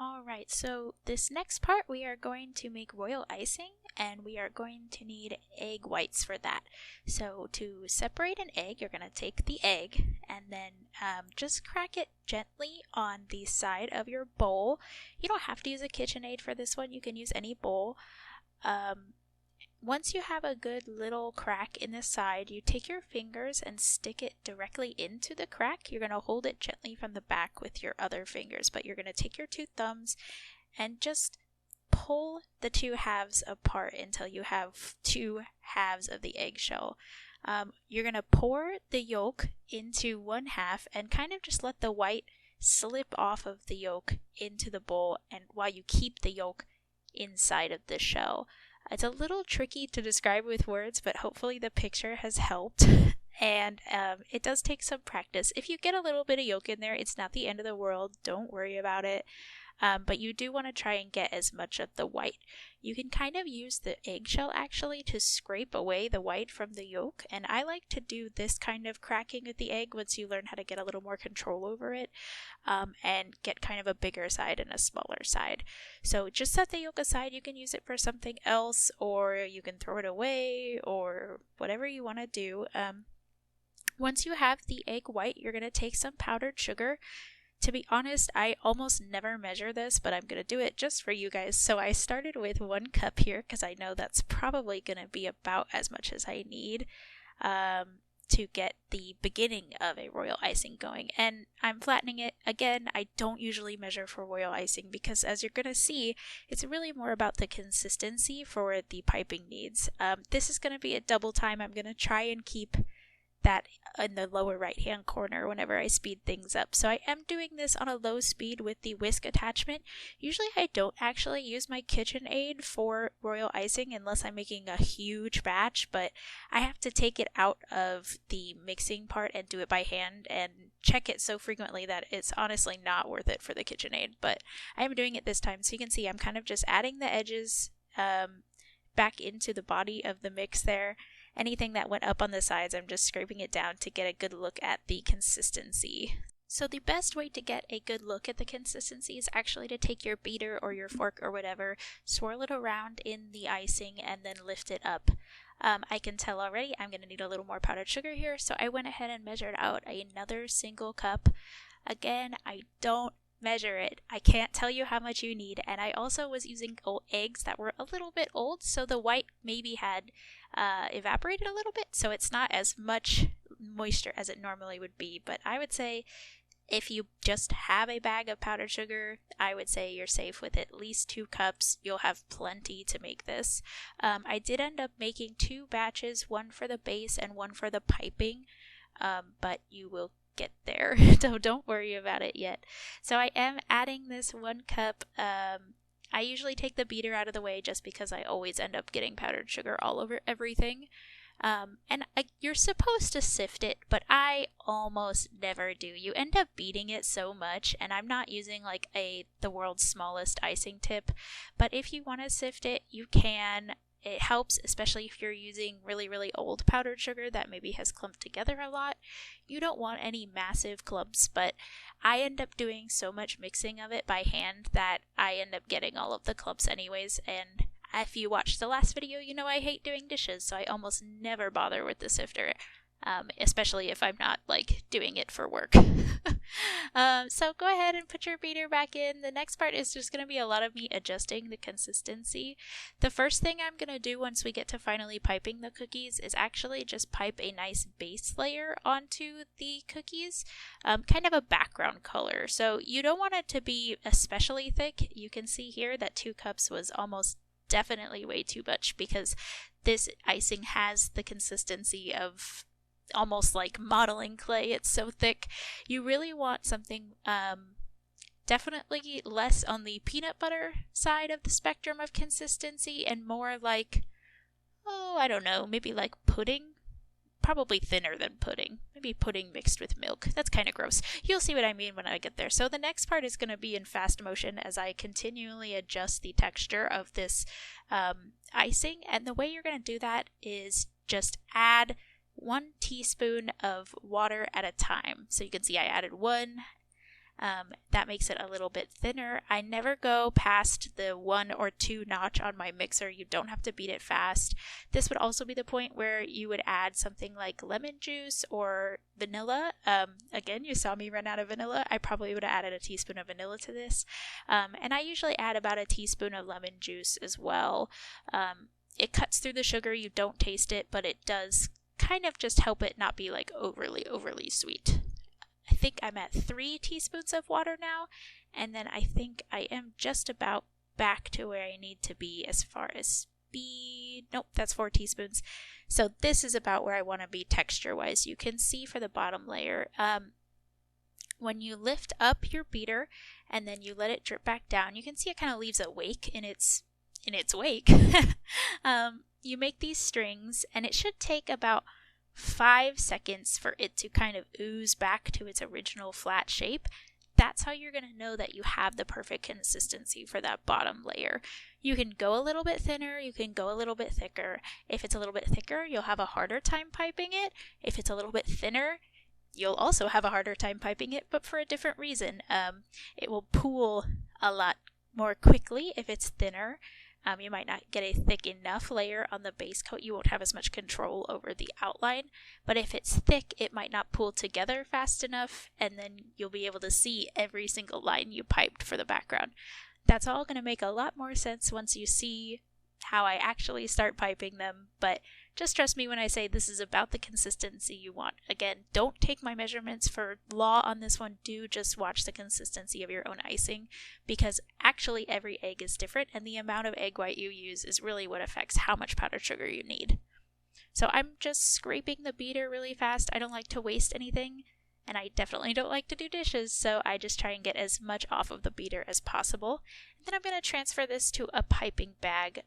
Alright, so this next part we are going to make royal icing and we are going to need egg whites for that. So to separate an egg, you're going to take the egg and then just crack it gently on the side of your bowl. You don't have to use a KitchenAid for this one, you can use any bowl. Once you have a good little crack in the side, you take your fingers and stick it directly into the crack. You're going to hold it gently from the back with your other fingers, but you're going to take your two thumbs and just pull the two halves apart until you have two halves of the eggshell. You're going to pour the yolk into one half and kind of just let the white slip off of the yolk into the bowl, and while you keep the yolk inside of the shell. It's a little tricky to describe with words, but hopefully the picture has helped. And it does take some practice. If you get a little bit of yolk in there, it's not the end of the world. Don't worry about it. But you do want to try and get as much of the white. You can kind of use the eggshell actually to scrape away the white from the yolk, and I like to do this kind of cracking with the egg once you learn how to get a little more control over it, and get kind of a bigger side and a smaller side. So just set the yolk aside. You can use it for something else, or you can throw it away, or whatever you want to do. Once you have the egg white, you're going to take some powdered sugar. To be honest, I almost never measure this, but I'm going to do it just for you guys. So I started with 1 cup here because I know that's probably going to be about as much as I need to get the beginning of a royal icing going. And I'm flattening it. Again, I don't usually measure for royal icing because, as you're going to see, it's really more about the consistency for the piping needs. This is going to be a double time. I'm going to try and keep that in the lower right hand corner whenever I speed things up. So I am doing this on a low speed with the whisk attachment. Usually I don't actually use my KitchenAid for royal icing unless I'm making a huge batch, but I have to take it out of the mixing part and do it by hand and check it so frequently that it's honestly not worth it for the KitchenAid. But I am doing it this time, so you can see I'm kind of just adding the edges back into the body of the mix there. Anything that went up on the sides, I'm just scraping it down to get a good look at the consistency. So the best way to get a good look at the consistency is actually to take your beater or your fork or whatever, swirl it around in the icing, and then lift it up. I can tell already I'm going to need a little more powdered sugar here, so I went ahead and measured out another single cup. Again, I don't measure it. I can't tell you how much you need, and I also was using old eggs that were a little bit old, so the white maybe had evaporated a little bit, so it's not as much moisture as it normally would be. But I would say if you just have a bag of powdered sugar, I would say you're safe with at least 2 cups. You'll have plenty to make this. I did end up making 2 batches, one for the base and one for the piping, but you will get there, so don't worry about it yet. So I am adding this 1 cup. I usually take the beater out of the way just because I always end up getting powdered sugar all over everything. You're supposed to sift it, but I almost never do. You end up beating it so much, and I'm not using like the world's smallest icing tip, but if you want to sift it, you can. It helps, especially if you're using really, really old powdered sugar that maybe has clumped together a lot. You don't want any massive clumps, but I end up doing so much mixing of it by hand that I end up getting all of the clumps anyways. And if you watched the last video, you know I hate doing dishes, so I almost never bother with the sifter, especially if I'm not like doing it for work. So go ahead and put your beater back in. The next part is just going to be a lot of me adjusting the consistency. The first thing I'm going to do once we get to finally piping the cookies is actually just pipe a nice base layer onto the cookies, kind of a background color. So you don't want it to be especially thick. You can see here that 2 cups was almost definitely way too much because this icing has the consistency of almost like modeling clay. It's so thick. You really want something definitely less on the peanut butter side of the spectrum of consistency and more like, I don't know, maybe like pudding. Probably thinner than pudding. Maybe pudding mixed with milk. That's kind of gross. You'll see what I mean when I get there. So the next part is going to be in fast motion as I continually adjust the texture of this icing. And the way you're going to do that is just add 1 teaspoon of water at a time. So you can see I added 1, That makes it a little bit thinner. I never go past the 1 or 2 notch on my mixer. You don't have to beat it fast. This would also be the point where you would add something like lemon juice or vanilla. Again, you saw me run out of vanilla. I probably would have added a teaspoon of vanilla to this. And I usually add about a teaspoon of lemon juice as well. It cuts through the sugar. You don't taste it, but it does kind of just help it not be like overly sweet. I think I'm at 3 teaspoons of water now, and then I think I am just about back to where I need to be as far as speed. Nope, that's 4 teaspoons. So this is about where I want to be texture-wise. You can see for the bottom layer, when you lift up your beater and then you let it drip back down, you can see it kind of leaves a wake in its wake. You make these strings, and it should take about 5 seconds for it to kind of ooze back to its original flat shape. That's how you're going to know that you have the perfect consistency for that bottom layer. You can go a little bit thinner, you can go a little bit thicker. If it's a little bit thicker, you'll have a harder time piping it. If it's a little bit thinner, you'll also have a harder time piping it, but for a different reason. It will pool a lot more quickly if it's thinner. You might not get a thick enough layer on the base coat. You won't have as much control over the outline. But if it's thick, it might not pool together fast enough, and then you'll be able to see every single line you piped for the background. That's all going to make a lot more sense once you see how I actually start piping them, but just trust me when I say this is about the consistency you want. Again, don't take my measurements for law on this one. Do just watch the consistency of your own icing, because actually every egg is different, and the amount of egg white you use is really what affects how much powdered sugar you need. So I'm just scraping the beater really fast. I don't like to waste anything, and I definitely don't like to do dishes, so I just try and get as much off of the beater as possible. And then I'm going to transfer this to a piping bag.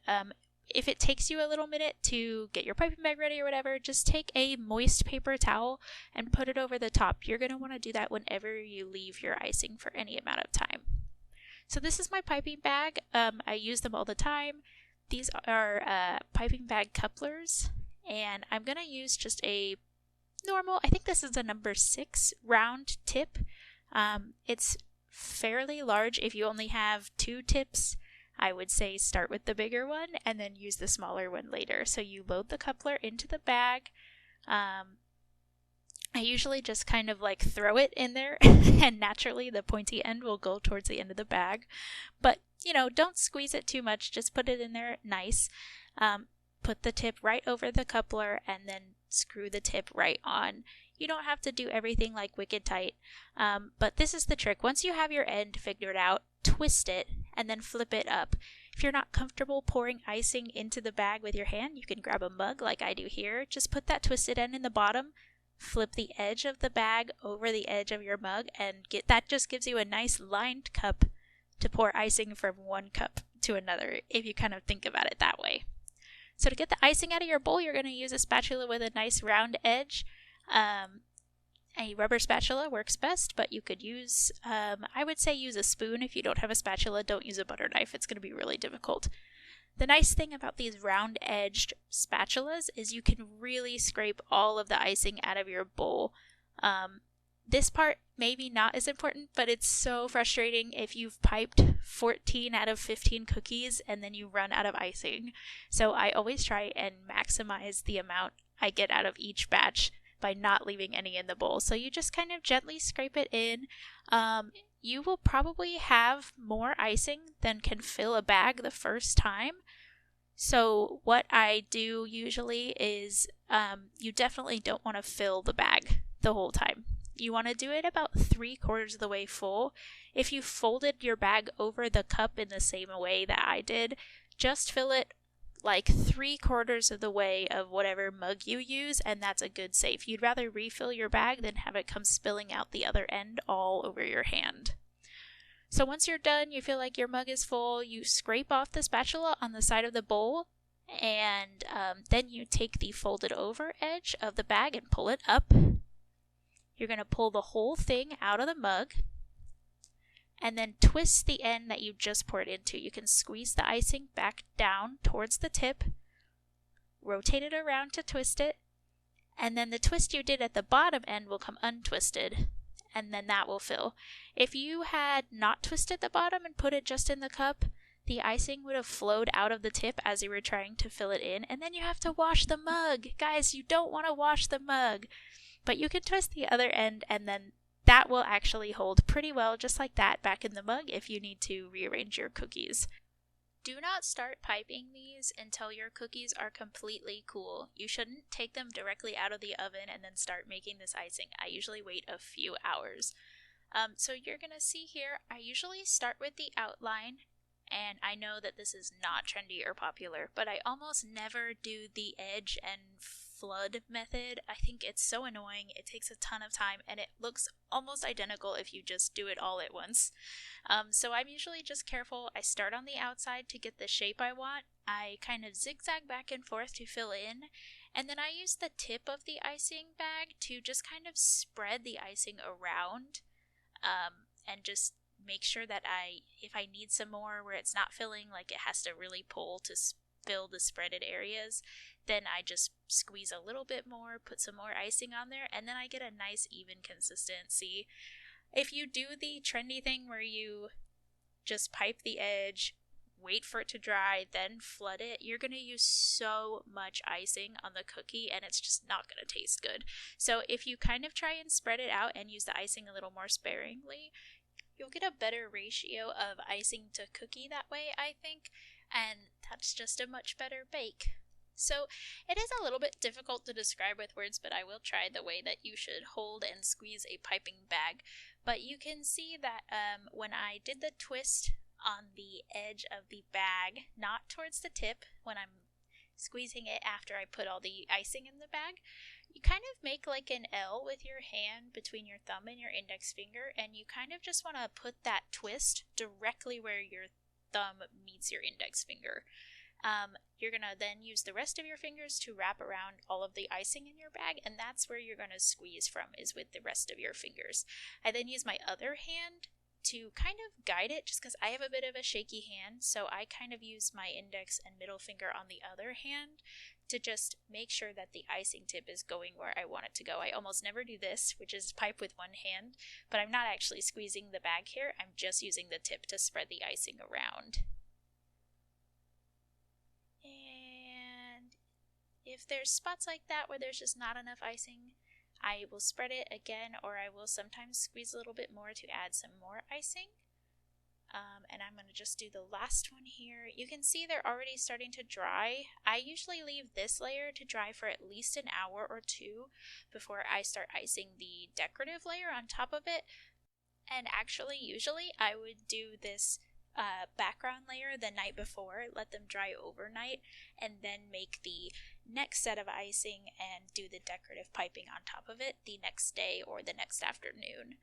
If it takes you a little minute to get your piping bag ready or whatever, just take a moist paper towel and put it over the top. You're going to want to do that whenever you leave your icing for any amount of time. So this is my piping bag. I use them all the time. These are piping bag couplers, and I'm going to use just a normal, I think this is a number 6 round tip. It's fairly large. If you only have 2 tips, I would say start with the bigger one and then use the smaller one later. So you load the coupler into the bag. I usually just kind of like throw it in there and naturally the pointy end will go towards the end of the bag. But, you know, don't squeeze it too much. Just put it in there nice. Put the tip right over the coupler and then screw the tip right on. You don't have to do everything like wicked tight, but this is the trick. Once you have your end figured out, twist it and then flip it up. If you're not comfortable pouring icing into the bag with your hand, you can grab a mug like I do here. Just put that twisted end in the bottom, flip the edge of the bag over the edge of your mug, and that just gives you a nice lined cup to pour icing from one cup to another, if you kind of think about it that way. So to get the icing out of your bowl, you're going to use a spatula with a nice round edge. A rubber spatula works best, but you could use, I would say use a spoon. If you don't have a spatula, don't use a butter knife. It's going to be really difficult. The nice thing about these round-edged spatulas is you can really scrape all of the icing out of your bowl. This part maybe not as important, but it's so frustrating if you've piped 14 out of 15 cookies and then you run out of icing. So I always try and maximize the amount I get out of each batch by not leaving any in the bowl. So you just kind of gently scrape it in. You will probably have more icing than can fill a bag the first time. So what I do usually is you definitely don't want to fill the bag the whole time. You want to do it about 3/4 of the way full. If you folded your bag over the cup in the same way that I did, just fill it like 3/4 of the way of whatever mug you use, and that's a good safe. You'd rather refill your bag than have it come spilling out the other end all over your hand. So once you're done, you feel like your mug is full, you scrape off the spatula on the side of the bowl, and then you take the folded over edge of the bag and pull it up. You're going to pull the whole thing out of the mug and then twist the end that you just poured into. You can squeeze the icing back down towards the tip, rotate it around to twist it, and then the twist you did at the bottom end will come untwisted. and then that will fill. If you had not twisted the bottom and put it just in the cup, the icing would have flowed out of the tip as you were trying to fill it in, and then you have to wash the mug. Guys, you don't want to wash the mug. But you can twist the other end, and then that will actually hold pretty well just like that back in the mug if you need to rearrange your cookies. Do not start piping these until your cookies are completely cool. You shouldn't take them directly out of the oven and then start making this icing. I usually wait a few hours. So you're going to see here, I usually start with the outline, and I know that this is not trendy or popular, but I almost never do the edge and flood method. I think it's so annoying. It takes a ton of time, and it looks almost identical if you just do it all at once. So I'm usually just careful. I start on the outside to get the shape I want. I kind of zigzag back and forth to fill in, and then I use the tip of the icing bag to just kind of spread the icing around, and just make sure that if I need some more where it's not filling, like it has to really pull to fill the spreaded areas, then I just squeeze a little bit more, put some more icing on there, and then I get a nice even consistency. If you do the trendy thing where you just pipe the edge, wait for it to dry, then flood it, you're going to use so much icing on the cookie and it's just not going to taste good. So if you kind of try and spread it out and use the icing a little more sparingly, you'll get a better ratio of icing to cookie that way, I think, and that's just a much better bake. So it is a little bit difficult to describe with words, but I will try the way that you should hold and squeeze a piping bag. But you can see that when I did the twist on the edge of the bag, not towards the tip, when I'm squeezing it after I put all the icing in the bag, you kind of make like an L with your hand between your thumb and your index finger, and you kind of just want to put that twist directly where your thumb meets your index finger. You're going to then use the rest of your fingers to wrap around all of the icing in your bag, and that's where you're going to squeeze from, is with the rest of your fingers. I then use my other hand to kind of guide it, just because I have a bit of a shaky hand, so I kind of use my index and middle finger on the other hand to just make sure that the icing tip is going where I want it to go. I almost never do this, which is pipe with one hand, but I'm not actually squeezing the bag here, I'm just using the tip to spread the icing around. And if there's spots like that where there's just not enough icing, I will spread it again, or I will sometimes squeeze a little bit more to add some more icing. And I'm going to just do the last one here. You can see they're already starting to dry. I usually leave this layer to dry for at least an hour or two before I start icing the decorative layer on top of it. And actually, usually I would do this background layer the night before, let them dry overnight, and then make the next set of icing and do the decorative piping on top of it the next day or the next afternoon.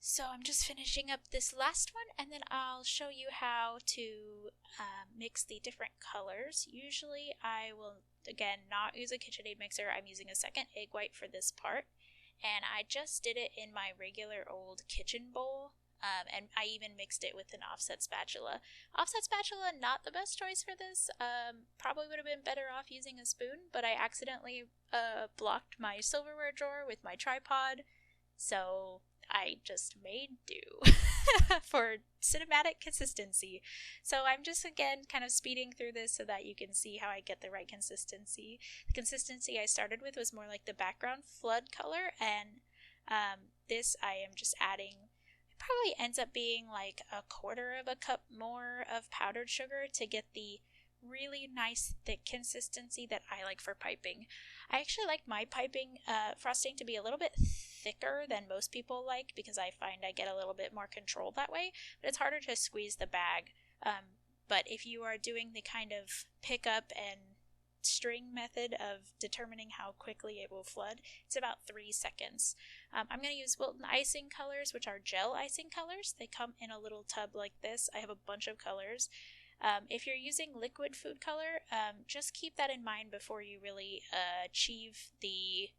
So I'm just finishing up this last one, and then I'll show you how to mix the different colors. Usually I will, again, not use a KitchenAid mixer. I'm using a second egg white for this part, and I just did it in my regular old kitchen bowl. And I even mixed it with an offset spatula. Offset spatula, not the best choice for this. Probably would have been better off using a spoon, but I accidentally blocked my silverware drawer with my tripod, so I just made do for cinematic consistency. So I'm just, again, kind of speeding through this so that you can see how I get the right consistency. The consistency I started with was more like the background flood color, and this I am just adding, probably ends up being like a quarter of a cup more of powdered sugar to get the really nice thick consistency that I like for piping. I actually like my piping frosting to be a little bit thicker than most people like, because I find I get a little bit more control that way, but it's harder to squeeze the bag. But if you are doing the kind of pick up and string method of determining how quickly it will flood, it's about 3 seconds. I'm going to use Wilton icing colors, which are gel icing colors. They come in a little tub like this. I have a bunch of colors. If you're using liquid food color, just keep that in mind before you really achieve the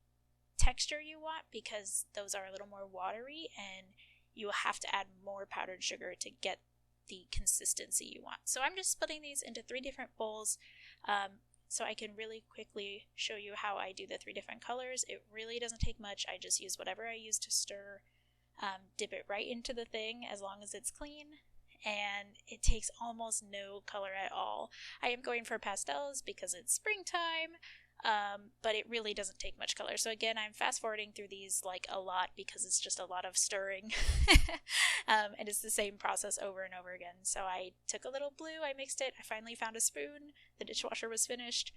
texture you want, because those are a little more watery and you will have to add more powdered sugar to get the consistency you want. So I'm just splitting these into 3 different bowls. so I can really quickly show you how I do the 3 different colors. It really doesn't take much. I just use whatever I use to stir, dip it right into the thing as long as it's clean, and it takes almost no color at all. I am going for pastels because it's springtime, but it really doesn't take much color. So again, I'm fast forwarding through these like a lot because it's just a lot of stirring. And it's the same process over and over again. So I took a little blue, I mixed it, I finally found a spoon, the dishwasher was finished.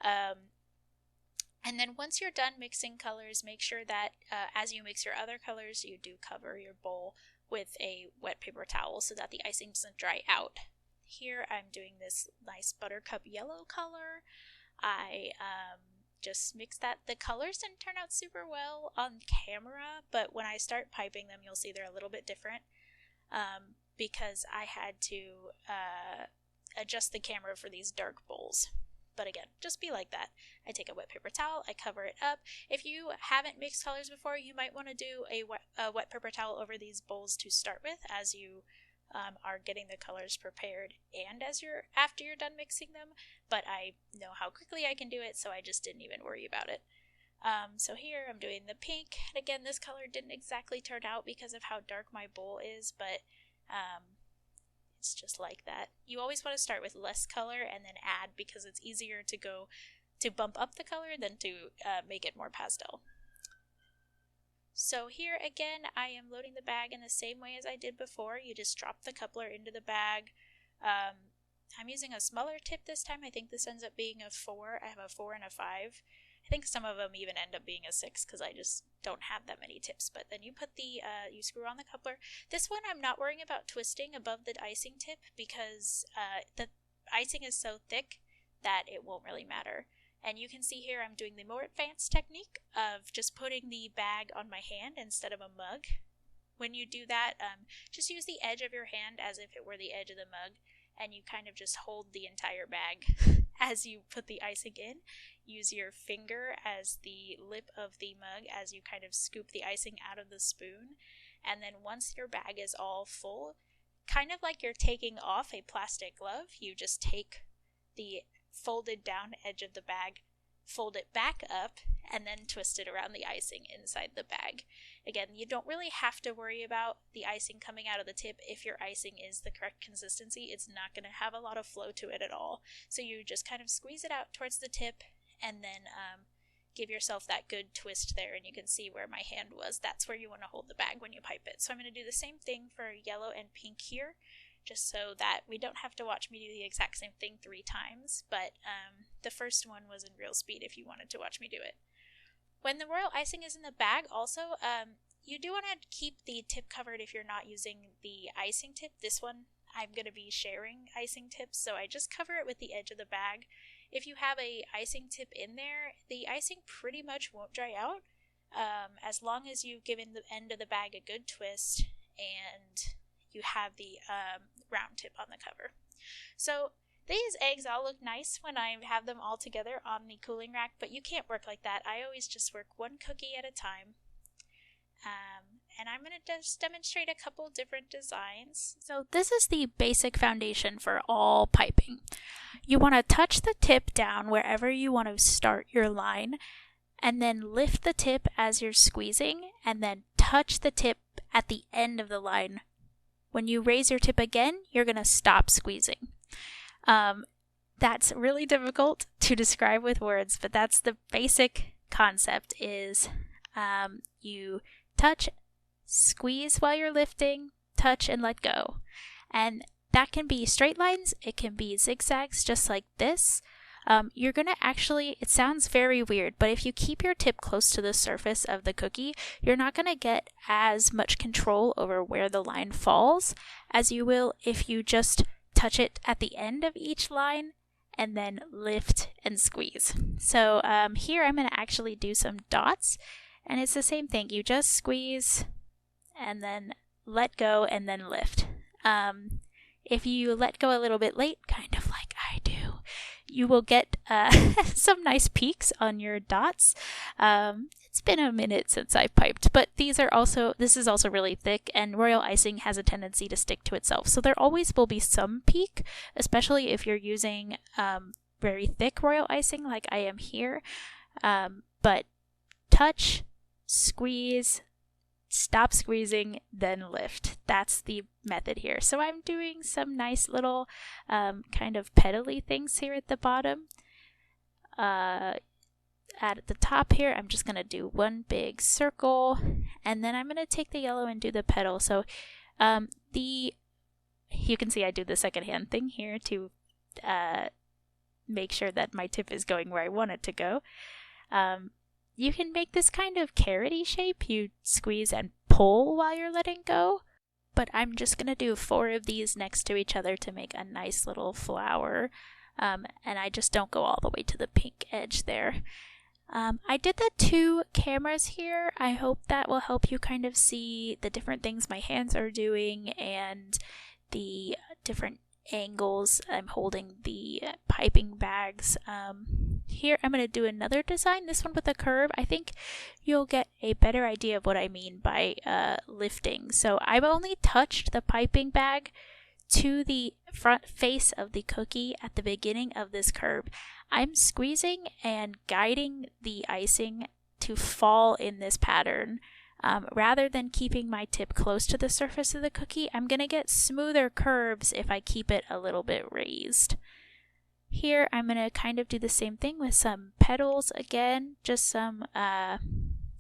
And then once you're done mixing colors, make sure that as you mix your other colors, you do cover your bowl with a wet paper towel so that the icing doesn't dry out. Here I'm doing this nice buttercup yellow color. I just mixed that. The colors didn't turn out super well on camera, but when I start piping them, you'll see they're a little bit different because I had to adjust the camera for these dark bowls. But again, just be like that. I take a wet paper towel, I cover it up. If you haven't mixed colors before, you might want to do a wet paper towel over these bowls to start with as you are getting the colors prepared and after you're done mixing them. But I know how quickly I can do it, so I just didn't even worry about it. So here I'm doing the pink, and again, this color didn't exactly turn out because of how dark my bowl is, but it's just like that. You always want to start with less color and then add, because it's easier to bump up the color than to make it more pastel. So here again, I am loading the bag in the same way as I did before. You just drop the coupler into the bag. I'm using a smaller tip this time. I think this ends up being a 4. I have a 4 and a 5. I think some of them even end up being a 6 because I just don't have that many tips. But then you put you screw on the coupler. This one I'm not worrying about twisting above the icing tip because the icing is so thick that it won't really matter. And you can see here I'm doing the more advanced technique of just putting the bag on my hand instead of a mug. When you do that, just use the edge of your hand as if it were the edge of the mug, and you kind of just hold the entire bag as you put the icing in. Use your finger as the lip of the mug as you kind of scoop the icing out of the spoon. And then once your bag is all full, kind of like you're taking off a plastic glove, you just take the folded down edge of the bag, fold it back up, and then twist it around the icing inside the bag. Again, you don't really have to worry about the icing coming out of the tip. If your icing is the correct consistency, it's not going to have a lot of flow to it at all. So you just kind of squeeze it out towards the tip and then give yourself that good twist there, and you can see where my hand was. That's where you want to hold the bag when you pipe it. So I'm going to do the same thing for yellow and pink here, just so that we don't have to watch me do the exact same thing 3 times, but the first one was in real speed if you wanted to watch me do it. When the royal icing is in the bag also, you do want to keep the tip covered if you're not using the icing tip. This one, I'm going to be sharing icing tips, so I just cover it with the edge of the bag. If you have a icing tip in there, the icing pretty much won't dry out, as long as you've given the end of the bag a good twist and you have the round tip on the cover. So these eggs all look nice when I have them all together on the cooling rack, but you can't work like that. I always just work one cookie at a time. And I'm going to just demonstrate a couple different designs. So this is the basic foundation for all piping. You want to touch the tip down wherever you want to start your line, and then lift the tip as you're squeezing, and then touch the tip at the end of the line. When you raise your tip again, you're going to stop squeezing. That's really difficult to describe with words, but that's the basic concept is you touch, squeeze while you're lifting, touch and let go. And that can be straight lines, it can be zigzags just like this. You're going to actually, it sounds very weird, but if you keep your tip close to the surface of the cookie, you're not going to get as much control over where the line falls as you will if you just touch it at the end of each line and then lift and squeeze. So here I'm going to actually do some dots, and it's the same thing. You just squeeze and then let go and then lift. If you let go a little bit late, kind of like I do, you will get some nice peaks on your dots. It's been a minute since I piped, but this is also really thick, and royal icing has a tendency to stick to itself. So there always will be some peak, especially if you're using very thick royal icing like I am here, but touch, squeeze, stop squeezing, then lift. That's the method here. So I'm doing some nice little kind of petally things here at the bottom. At the top here, I'm just going to do one big circle, and then I'm going to take the yellow and do the petal. So you can see I do the second hand thing here to make sure that my tip is going where I want it to go. You can make this kind of carroty shape. You squeeze and pull while you're letting go, but I'm just going to do 4 of these next to each other to make a nice little flower, and I just don't go all the way to the pink edge there. I did the 2 cameras here. I hope that will help you kind of see the different things my hands are doing and the different angles I'm holding the piping bags. Here I'm going to do another design, this one with a curve. I think you'll get a better idea of what I mean by lifting. So I've only touched the piping bag to the front face of the cookie at the beginning of this curve. I'm squeezing and guiding the icing to fall in this pattern. Rather than keeping my tip close to the surface of the cookie, I'm going to get smoother curves if I keep it a little bit raised. Here I'm going to kind of do the same thing with some petals again, just some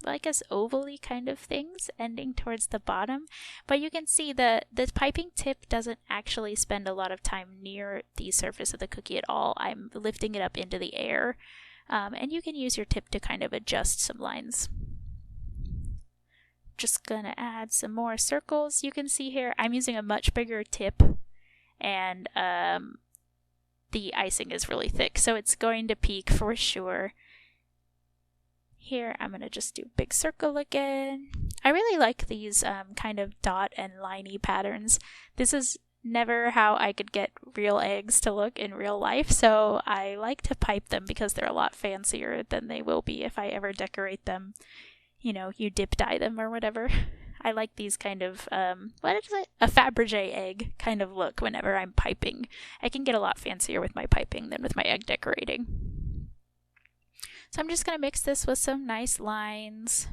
like as ovally kind of things ending towards the bottom, but you can see the piping tip doesn't actually spend a lot of time near the surface of the cookie at all. I'm lifting it up into the air, and you can use your tip to kind of adjust some lines. Just gonna add some more circles. You can see here I'm using a much bigger tip, and the icing is really thick, so it's going to peak for sure. Here I'm going to just do big circle again. I really like these kind of dot and liney patterns. This is never how I could get real eggs to look in real life, so I like to pipe them because they're a lot fancier than they will be if I ever decorate them. You know, you dip dye them or whatever. I like these kind of, what is it? A Fabergé egg kind of look whenever I'm piping. I can get a lot fancier with my piping than with my egg decorating. So I'm just going to mix this with some nice lines.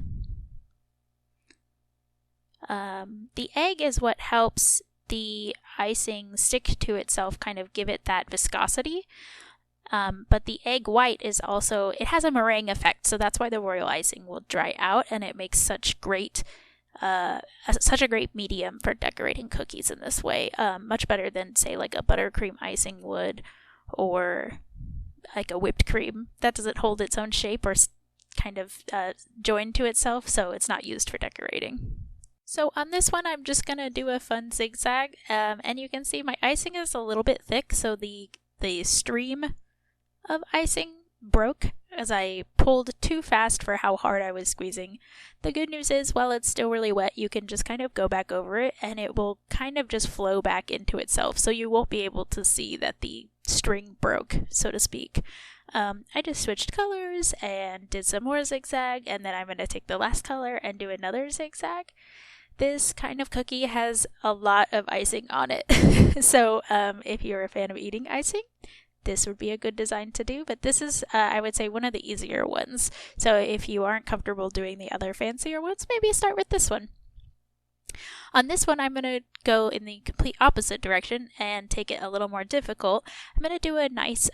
The egg is what helps the icing stick to itself, kind of give it that viscosity. But the egg white is also, it has a meringue effect, so that's why the royal icing will dry out, and it makes such a great medium for decorating cookies in this way. Much better than, say, like a buttercream icing would, or like a whipped cream. That doesn't hold its own shape or kind of joined to itself, so it's not used for decorating. So on this one, I'm just going to do a fun zigzag, and you can see my icing is a little bit thick, so the stream of icing broke as I pulled too fast for how hard I was squeezing. The good news is, while it's still really wet, you can just kind of go back over it and it will kind of just flow back into itself, so you won't be able to see that the string broke, so to speak. I just switched colors and did some more zigzag, and then I'm going to take the last color and do another zigzag. This kind of cookie has a lot of icing on it, so if you're a fan of eating icing, this would be a good design to do, but this is, I would say, one of the easier ones. So if you aren't comfortable doing the other fancier ones, maybe start with this one. On this one, I'm going to go in the complete opposite direction and take it a little more difficult. I'm going to do a nice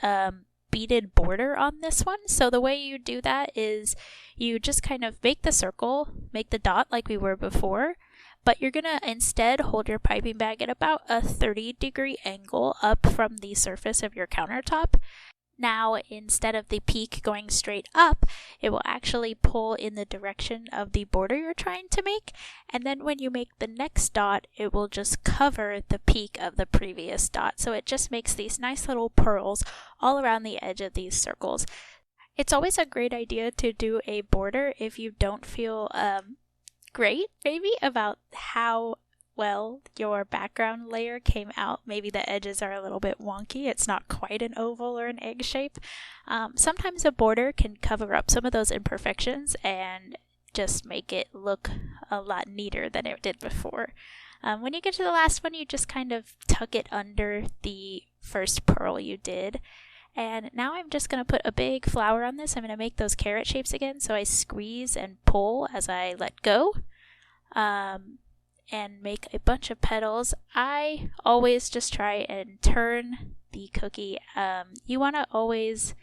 beaded border on this one. So the way you do that is you just kind of make the circle, make the dot like we were before, but you're going to instead hold your piping bag at about a 30-degree angle up from the surface of your countertop. Now, instead of the peak going straight up, it will actually pull in the direction of the border you're trying to make, and then when you make the next dot, it will just cover the peak of the previous dot. So it just makes these nice little pearls all around the edge of these circles. It's always a great idea to do a border if you don't feel great, maybe, about how well your background layer came out. Maybe the edges are a little bit wonky. It's not quite an oval or an egg shape. Sometimes a border can cover up some of those imperfections and just make it look a lot neater than it did before. When you get to the last one, you just kind of tuck it under the first pearl you did. And now I'm just going to put a big flower on this. I'm going to make those carrot shapes again. So I squeeze and pull as I let go. And make a bunch of petals. I always just try and turn the cookie. You want to always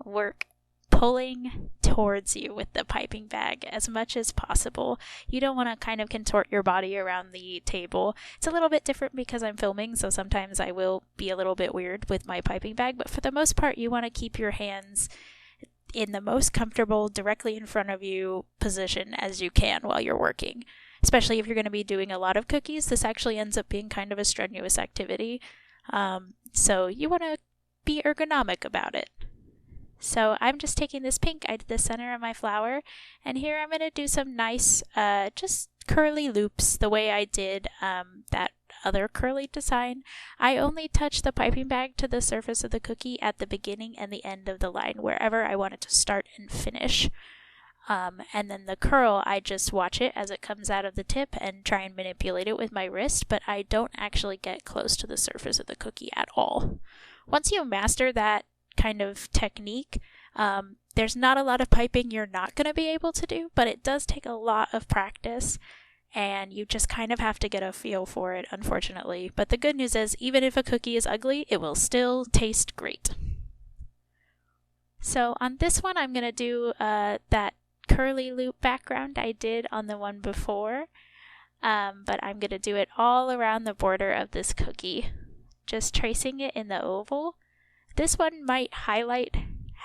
work pulling towards you with the piping bag as much as possible. You don't want to kind of contort your body around the table. It's a little bit different because I'm filming, so sometimes I will be a little bit weird with my piping bag, but for the most part you want to keep your hands in the most comfortable, directly in front of you position as you can while you're working. Especially if you're going to be doing a lot of cookies, this actually ends up being kind of a strenuous activity. So you want to be ergonomic about it. So I'm just taking this pink, I did the center of my flower, and here I'm going to do some nice, just curly loops the way I did that other curly design. I only touch the piping bag to the surface of the cookie at the beginning and the end of the line, wherever I want it to start and finish. And then the curl, I just watch it as it comes out of the tip and try and manipulate it with my wrist, but I don't actually get close to the surface of the cookie at all. Once you master that kind of technique, there's not a lot of piping you're not going to be able to do, but it does take a lot of practice, and you just kind of have to get a feel for it, unfortunately. But the good news is, even if a cookie is ugly, it will still taste great. So on this one, I'm going to do that curly loop background I did on the one before, but I'm going to do it all around the border of this cookie, just tracing it in the oval. This one might highlight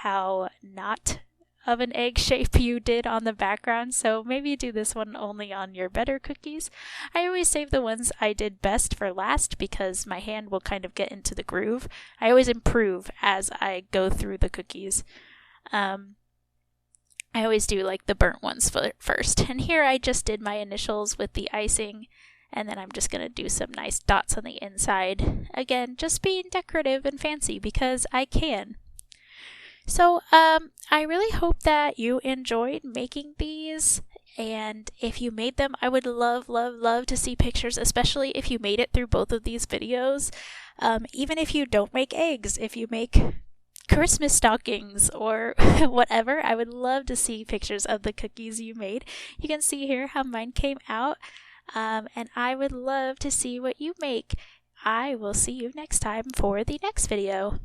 how not of an egg shape you did on the background, so maybe do this one only on your better cookies. I always save the ones I did best for last because my hand will kind of get into the groove. I always improve as I go through the cookies. I always do like the burnt ones first. And here I just did my initials with the icing, and then I'm just going to do some nice dots on the inside. Again, just being decorative and fancy because I can. So I really hope that you enjoyed making these, and if you made them, I would love, love, love to see pictures, especially if you made it through both of these videos. Even if you don't make eggs, if you make Christmas stockings or whatever, I would love to see pictures of the cookies you made. You can see here how mine came out, and I would love to see what you make. I will see you next time for the next video.